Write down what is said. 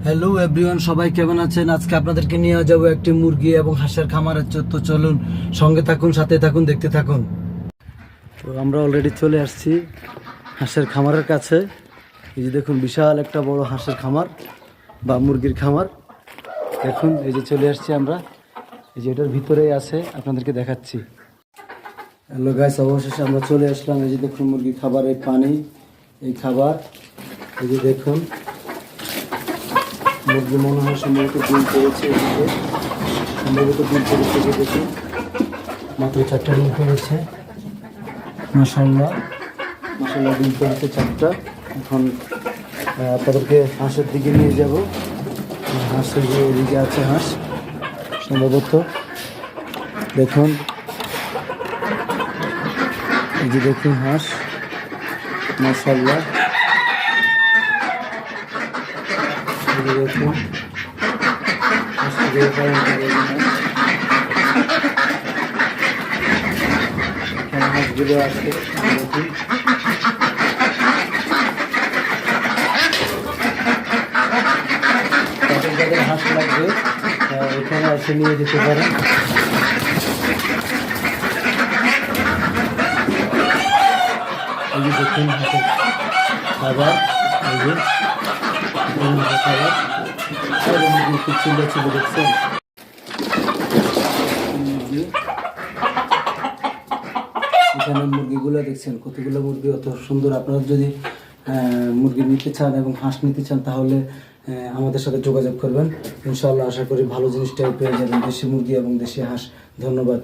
Hello everyone, সবাই কেমন আছেন? আজকে আপনাদেরকে নিয়ে যাব একটি মুরগি এবং হাঁসের খামারের তো চলুন, সঙ্গে থাকুন, সাথে থাকুন, দেখতে থাকুন। তো আমরা অলরেডি চলে আসছি হাঁসের খামারের কাছে। এই যে দেখুন, বিশাল একটা বড় হাঁসের খামার বা মুরগির খামার। দেখুন, এই যে চলে আসছি আমরা, এই যে এটার ভিতরেই আছে, আপনাদেরকে দেখাচ্ছি। হ্যালো গাইস, অবশেষে আমরা চলে আসলাম। এই যে দেখুন, মুরগির খাবার, এই পানি, এই খাবার। এই যে দেখুন, মুরগি মনে হয় সম্ভবত ডিম পেয়েছে। এদিকে সম্ভবত ডিম পেরেছে। দেখুন, মাত্র 4টা ডিম পেরেছে। মাশাআল্লাহ মাশাআল্লাহ, ডিম পেরেছে 4টা। এখন তাদেরকে হাঁসের দিকে নিয়ে যাব। হাঁসের যে এদিকে আছে হাঁস সম্ভবত। দেখুন, এই যে দেখুন হাঁস, মাশাআল্লাহ। দেখুন হাঁসগুলো আছে। দেখুন, যাদের হাঁস লাগবে এখানে এসে নিয়ে যেতে পারেন। এই যে দেখুন হাঁসের খাবার, এই যে খাবার খুব সুন্দর ছিল, দেখছেন? এখানে মুরগিগুলো দেখছেন, কতগুলো মুরগি, অত সুন্দর। আপনারা যদি মুরগি নিতে চান এবং হাঁস নিতে চান, তাহলে আমাদের সাথে যোগাযোগ করবেন। ইনশাআল্লাহ আশা করি ভালো জিনিসটাই পেয়ে যাবেন, দেশি মুরগি এবং দেশি হাঁস। ধন্যবাদ।